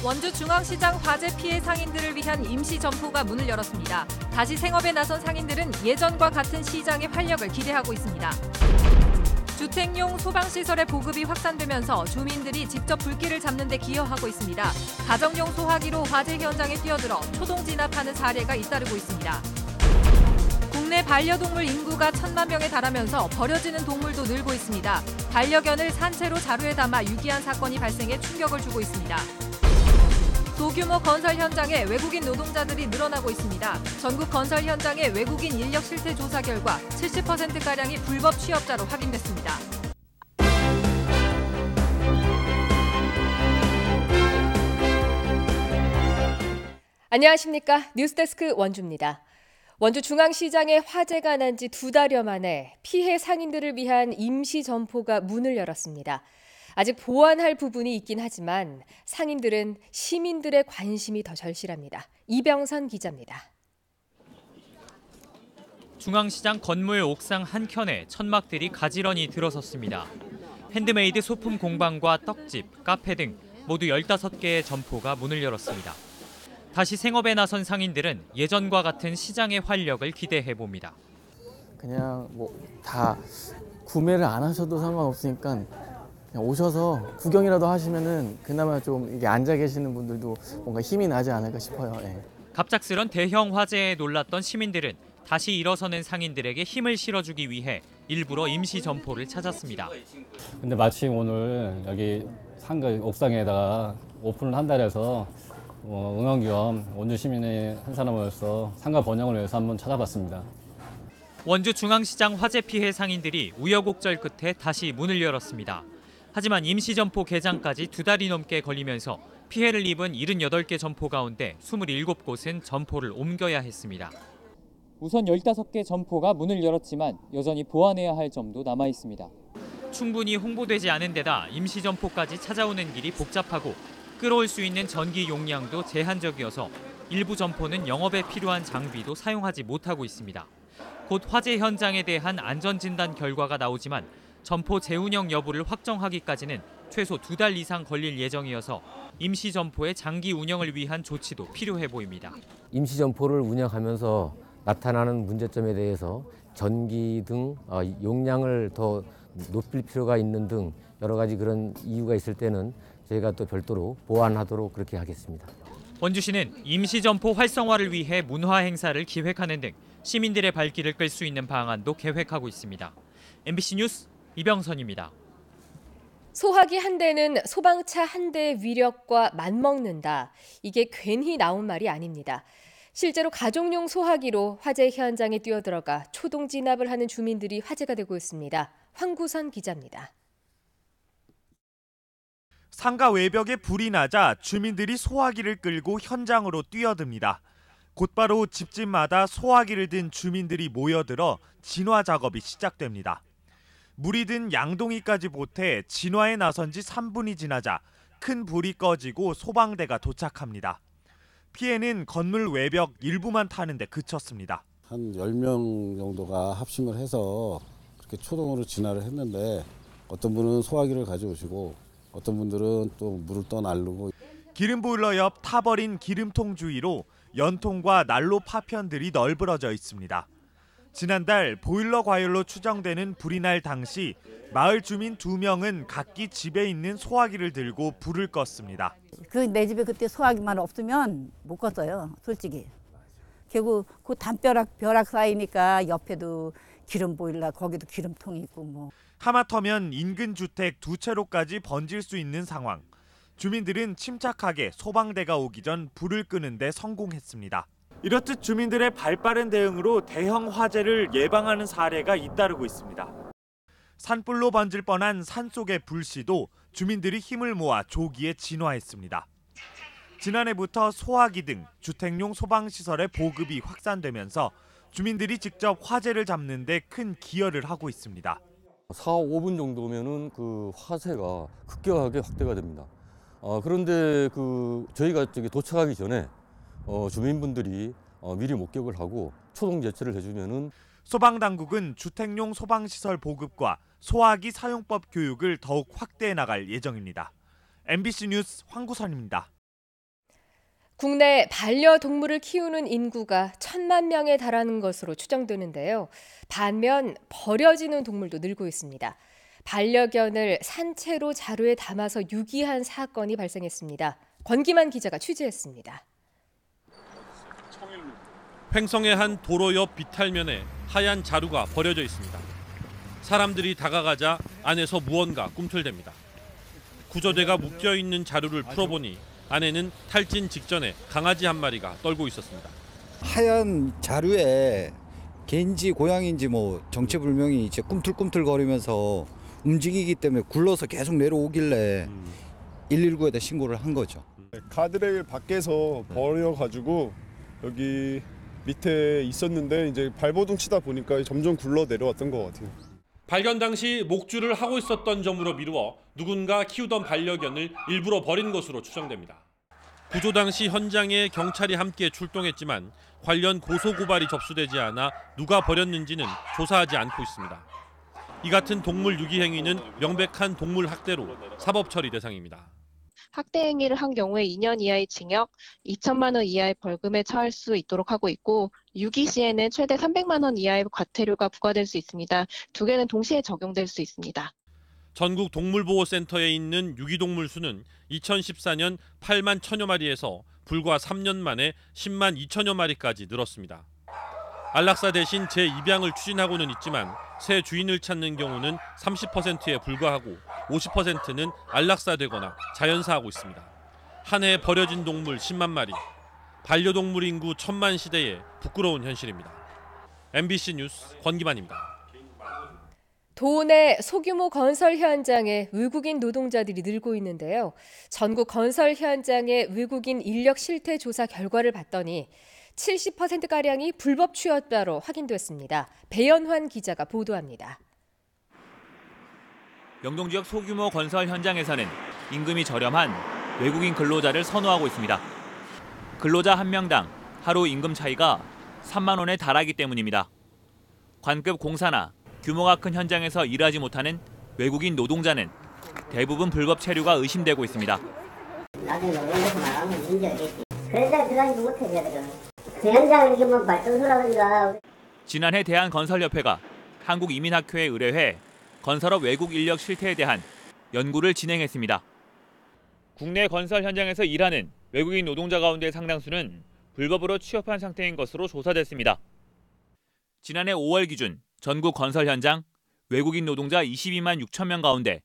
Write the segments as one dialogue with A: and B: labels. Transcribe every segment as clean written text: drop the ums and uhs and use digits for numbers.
A: 원주중앙시장 화재 피해 상인들을 위한 임시 점포가 문을 열었습니다. 다시 생업에 나선 상인들은 예전과 같은 시장의 활력을 기대하고 있습니다. 주택용 소방시설의 보급이 확산되면서 주민들이 직접 불길을 잡는 데 기여하고 있습니다. 가정용 소화기로 화재 현장에 뛰어들어 초동 진압하는 사례가 잇따르고 있습니다. 국내 반려동물 인구가 1,000만 명에 달하면서 버려지는 동물도 늘고 있습니다. 반려견을 산채로 자루에 담아 유기한 사건이 발생해 충격을 주고 있습니다. 소규모 건설 현장에 외국인 노동자들이 늘어나고 있습니다. 전국 건설 현장의 외국인 인력 실태 조사 결과 70%가량이 불법 취업자로 확인됐습니다.
B: 안녕하십니까. 뉴스데스크 원주입니다. 원주 중앙시장에 화재가 난 지 2달여 만에 피해 상인들을 위한 임시 점포가 문을 열었습니다. 아직 보완할 부분이 있긴 하지만 상인들은 시민들의 관심이 더 절실합니다. 이병선 기자입니다.
C: 중앙시장 건물 옥상 한켠에 천막들이 가지런히 들어섰습니다. 핸드메이드 소품 공방과 떡집, 카페 등 모두 15개의 점포가 문을 열었습니다. 다시 생업에 나선 상인들은 예전과 같은 시장의 활력을 기대해 봅니다.
D: 그냥 다 구매를 안 하셔도 상관없으니까 그냥 오셔서 구경이라도 하시면은 그나마 좀 이게 앉아 계시는 분들도 뭔가 힘이 나지 않을까 싶어요. 예.
C: 갑작스런 대형 화재에 놀랐던 시민들은 다시 일어서는 상인들에게 힘을 실어주기 위해 일부러 임시 점포를 찾았습니다.
E: 근데 마침 오늘 여기 상가 옥상에다가 오픈을 한다 해서 응원 겸 원주 시민의 한 사람으로서 상가 번영을 위해서 한번 찾아봤습니다.
C: 원주 중앙시장 화재 피해 상인들이 우여곡절 끝에 다시 문을 열었습니다. 하지만 임시점포 개장까지 2달이 넘게 걸리면서 피해를 입은 78개 점포 가운데 27곳은 점포를 옮겨야 했습니다.
F: 우선 15개 점포가 문을 열었지만 여전히 보완해야 할 점도 남아 있습니다.
C: 충분히 홍보되지 않은 데다 임시점포까지 찾아오는 길이 복잡하고 끌어올 수 있는 전기 용량도 제한적이어서 일부 점포는 영업에 필요한 장비도 사용하지 못하고 있습니다. 곧 화재 현장에 대한 안전진단 결과가 나오지만 점포 재운영 여부를 확정하기까지는 최소 2달 이상 걸릴 예정이어서 임시점포의 장기 운영을 위한 조치도 필요해 보입니다.
G: 임시점포를 운영하면서 나타나는 문제점에 대해서 전기 등 용량을 더 높일 필요가 있는 등 여러 가지 그런 이유가 있을 때는 저희가 또 별도로 보완하도록 그렇게 하겠습니다.
C: 원주시는 임시점포 활성화를 위해 문화 행사를 기획하는 등 시민들의 발길을 끌 수 있는 방안도 계획하고 있습니다. MBC 뉴스 이병선입니다.
B: 소화기 한 대는 소방차 한 대의 위력과 맞먹는다. 이게 괜히 나온 말이 아닙니다. 실제로 가족용 소화기로 화재 현장에 뛰어들어가 초동 진압을 하는 주민들이 화제가 되고 있습니다. 황구선 기자입니다.
H: 상가 외벽에 불이 나자 주민들이 소화기를 끌고 현장으로 뛰어듭니다. 곧바로 집집마다 소화기를 든 주민들이 모여들어 진화 작업이 시작됩니다. 물이 든 양동이까지 보태 진화에 나선 지 3분이 지나자 큰 불이 꺼지고 소방대가 도착합니다. 피해는 건물 외벽 일부만 타는데 그쳤습니다.
I: 한 10명 정도가 합심을 해서 그렇게 초동으로 진화를 했는데 어떤 분은 소화기를 가져오시고 어떤 분들은 또 물을 떠나르고
H: 기름 보일러 옆 타버린 기름통 주위로 연통과 난로 파편들이 널브러져 있습니다. 지난달 보일러 과열로 추정되는 불이 날 당시 마을 주민 2명은 각기 집에 있는 소화기를 들고 불을 껐습니다.
J: 내 집에 그때 소화기만 없으면 못 껐어요, 솔직히. 결국 그 벼락 쌓이니까 옆에도 기름 보일러, 거기도 기름통이 있고 뭐.
H: 하마터면 인근 주택 2채로까지 번질 수 있는 상황. 주민들은 침착하게 소방대가 오기 전 불을 끄는 데 성공했습니다. 이렇듯 주민들의 발빠른 대응으로 대형 화재를 예방하는 사례가 잇따르고 있습니다. 산불로 번질 뻔한 산속의 불씨도 주민들이 힘을 모아 조기에 진화했습니다. 지난해부터 소화기 등 주택용 소방시설의 보급이 확산되면서 주민들이 직접 화재를 잡는 데 큰 기여를 하고 있습니다.
K: 4, 5분 정도면은 그 화재가 급격하게 확대가 됩니다. 그런데 저희가 도착하기 전에 주민분들이 미리 목격을 하고 초동 제치를 해주면은
H: 소방당국은 주택용 소방시설 보급과 소화기 사용법 교육을 더욱 확대해 나갈 예정입니다. MBC 뉴스 황구선입니다.
B: 국내 반려동물을 키우는 인구가 1,000만 명에 달하는 것으로 추정되는데요. 반면 버려지는 동물도 늘고 있습니다. 반려견을 산채로 자루에 담아서 유기한 사건이 발생했습니다. 권기만 기자가 취재했습니다.
L: 횡성의 한 도로 옆 비탈면에 하얀 자루가 버려져 있습니다. 사람들이 다가가자 안에서 무언가 꿈틀댑니다. 구조대가 묶여있는 자루를 풀어보니 안에는 탈진 직전에 강아지 한 마리가 떨고 있었습니다.
M: 하얀 자루에 개인지 고양인지 뭐 정체불명이 이제 꿈틀꿈틀거리면서 움직이기 때문에 굴러서 계속 내려오길래 119에다 신고를 한 거죠.
N: 가드레일 밖에서 버려가지고 여기 밑에 있었는데 이제 발버둥 치다 보니까 점점 굴러 내려왔던 것 같아요.
L: 발견 당시 목줄을 하고 있었던 점으로 미루어 누군가 키우던 반려견을 일부러 버린 것으로 추정됩니다. 구조 당시 현장에 경찰이 함께 출동했지만 관련 고소고발이 접수되지 않아 누가 버렸는지는 조사하지 않고 있습니다. 이 같은 동물 유기 행위는 명백한 동물 학대로 사법 처리 대상입니다.
O: 학대 행위를 한 경우에 2년 이하의 징역, 2천만 원 이하의 벌금에 처할 수 있도록 하고 있고 유기 시에는 최대 300만 원 이하의 과태료가 부과될 수 있습니다. 두 개는 동시에 적용될 수 있습니다.
L: 전국 동물보호센터에 있는 유기동물 수는 2014년 8만 1천여 마리에서 불과 3년 만에 10만 2천여 마리까지 늘었습니다. 안락사 대신 재입양을 추진하고는 있지만 새 주인을 찾는 경우는 30%에 불과하고 50%는 안락사되거나 자연사하고 있습니다. 한 해 버려진 동물 10만 마리, 반려동물 인구 1,000만 시대의 부끄러운 현실입니다. MBC 뉴스 권기만입니다.
B: 도내 소규모 건설 현장에 외국인 노동자들이 늘고 있는데요. 전국 건설 현장의 외국인 인력 실태 조사 결과를 봤더니 70%가량이 불법 취업자로 확인됐습니다. 배연환 기자가 보도합니다.
P: 영동 지역 소규모 건설 현장에서는 임금이 저렴한 외국인 근로자를 선호하고 있습니다. 근로자 한 명당 하루 임금 차이가 3만 원에 달하기 때문입니다. 관급 공사나 규모가 큰 현장에서 일하지 못하는 외국인 노동자는 대부분 불법 체류가 의심되고 있습니다.
Q: 나중에 원래서 나가면 문제겠지. 그래서 들어가지도 못해 얘들은. 그 현장을 이게 뭐 발전소라든가.
P: 지난해 대한건설협회가 한국이민학회에 의뢰해 건설업 외국 인력 실태에 대한 연구를 진행했습니다. 국내 건설 현장에서 일하는 외국인 노동자 가운데 상당수는 불법으로 취업한 상태인 것으로 조사됐습니다. 지난해 5월 기준 전국 건설 현장 외국인 노동자 22만 6천 명 가운데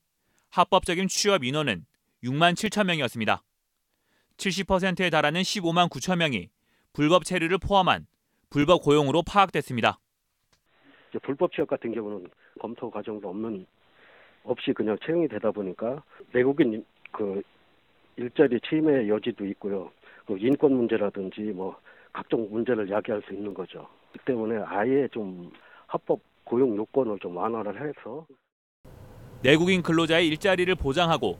P: 합법적인 취업 인원은 6만 7천 명이었습니다. 70%에 달하는 15만 9천 명이 불법 체류를 포함한 불법 고용으로 파악됐습니다.
R: 불법 취업 같은 경우는 검토 과정도 없이 그냥 채용이 되다 보니까 외국인 그 일자리 침해 여지도 있고요. 그 인권 문제라든지 뭐 각종 문제를 야기할 수 있는 거죠. 그 때문에 아예 좀 합법 고용 요건을 좀 완화를 해서
P: 내국인 근로자의 일자리를 보장하고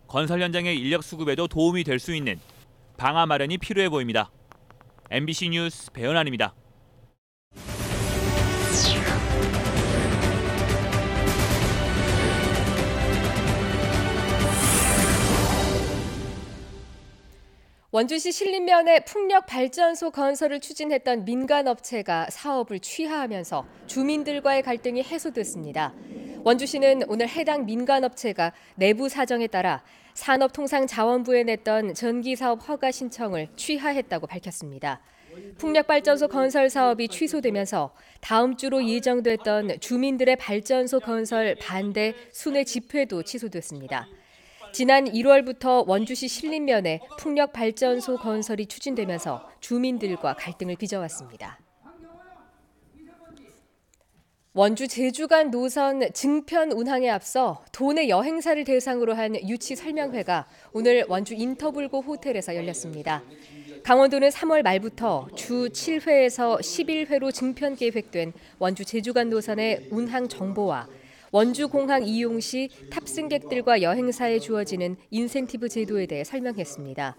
P: 건설 현장의 인력 수급에도 도움이 될 수 있는 방안 마련이 필요해 보입니다. MBC 뉴스 배연환입니다.
B: 원주시 신림면에 풍력발전소 건설을 추진했던 민간업체가 사업을 취하하면서 주민들과의 갈등이 해소됐습니다. 원주시는 오늘 해당 민간업체가 내부 사정에 따라 산업통상자원부에 냈던 전기사업 허가 신청을 취하했다고 밝혔습니다. 풍력발전소 건설 사업이 취소되면서 다음 주로 예정됐던 주민들의 발전소 건설 반대 순회 집회도 취소됐습니다. 지난 1월부터 원주시 신림면에 풍력발전소 건설이 추진되면서 주민들과 갈등을 빚어왔습니다. 원주 제주 간 노선 증편 운항에 앞서 도내 여행사를 대상으로 한 유치 설명회가 오늘 원주 인터블고 호텔에서 열렸습니다. 강원도는 3월 말부터 주 7회에서 11회로 증편 계획된 원주 제주 간 노선의 운항 정보와 원주공항 이용 시 탑승객들과 여행사에 주어지는 인센티브 제도에 대해 설명했습니다.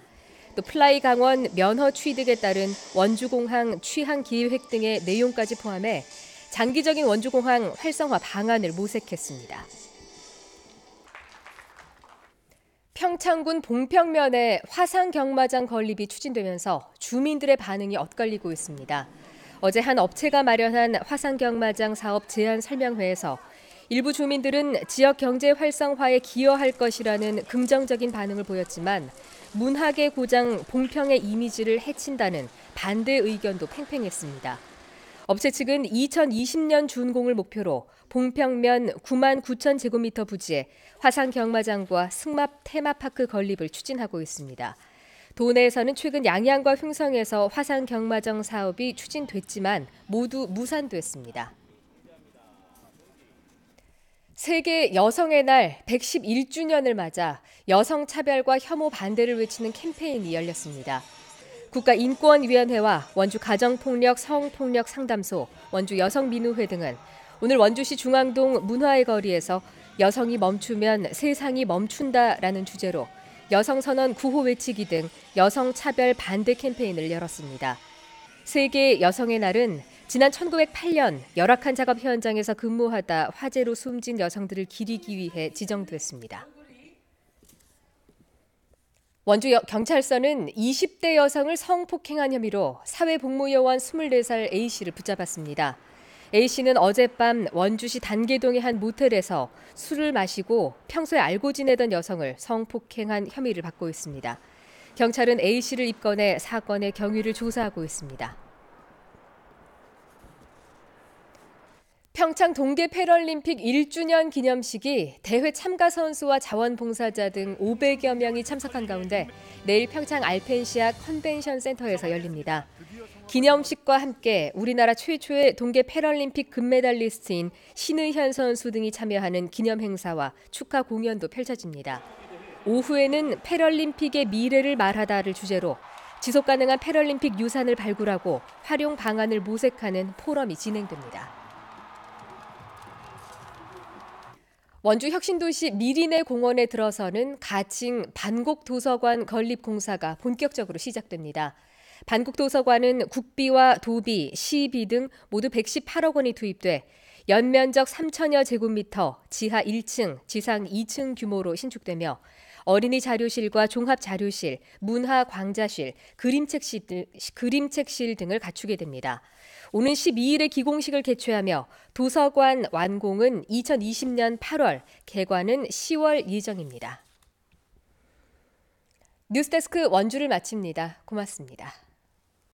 B: 또 플라이 강원 면허 취득에 따른 원주공항 취항 계획 등의 내용까지 포함해 장기적인 원주공항 활성화 방안을 모색했습니다. 평창군 봉평면에 화상 경마장 건립이 추진되면서 주민들의 반응이 엇갈리고 있습니다. 어제 한 업체가 마련한 화상 경마장 사업 제안 설명회에서 일부 주민들은 지역 경제 활성화에 기여할 것이라는 긍정적인 반응을 보였지만 문학의 고장 봉평의 이미지를 해친다는 반대 의견도 팽팽했습니다. 업체 측은 2020년 준공을 목표로 봉평면 9만 9천 제곱미터 부지에 화상 경마장과 승합 테마파크 건립을 추진하고 있습니다. 도내에서는 최근 양양과 횡성에서 화상 경마장 사업이 추진됐지만 모두 무산됐습니다. 세계 여성의 날 111주년을 맞아 여성 차별과 혐오 반대를 외치는 캠페인이 열렸습니다. 국가인권위원회와 원주 가정폭력 성폭력 상담소, 원주 여성민우회 등은 오늘 원주시 중앙동 문화의 거리에서 여성이 멈추면 세상이 멈춘다라는 주제로 여성선언 구호 외치기 등 여성차별 반대 캠페인을 열었습니다. 세계 여성의 날은 지난 1908년 열악한 작업 현장에서 근무하다 화재로 숨진 여성들을 기리기 위해 지정됐습니다. 원주 경찰서는 20대 여성을 성폭행한 혐의로 사회복무요원 24살 A씨를 붙잡았습니다. A씨는 어젯밤 원주시 단계동의 한 모텔에서 술을 마시고 평소에 알고 지내던 여성을 성폭행한 혐의를 받고 있습니다. 경찰은 A씨를 입건해 사건의 경위를 조사하고 있습니다. 평창 동계 패럴림픽 1주년 기념식이 대회 참가 선수와 자원봉사자 등 500여 명이 참석한 가운데 내일 평창 알펜시아 컨벤션 센터에서 열립니다. 기념식과 함께 우리나라 최초의 동계 패럴림픽 금메달리스트인 신의현 선수 등이 참여하는 기념 행사와 축하 공연도 펼쳐집니다. 오후에는 패럴림픽의 미래를 말하다를 주제로 지속 가능한 패럴림픽 유산을 발굴하고 활용 방안을 모색하는 포럼이 진행됩니다. 원주 혁신도시 미리내 공원에 들어서는 가칭 반곡도서관 건립 공사가 본격적으로 시작됩니다. 반곡도서관은 국비와 도비, 시비 등 모두 118억 원이 투입돼 연면적 3천여 제곱미터, 지하 1층, 지상 2층 규모로 신축되며 어린이 자료실과 종합자료실, 문화광자실, 그림책실 등을 갖추게 됩니다. 오는 12일에 기공식을 개최하며 도서관 완공은 2020년 8월, 개관은 10월 예정입니다. 뉴스데스크 원주를 마칩니다. 고맙습니다.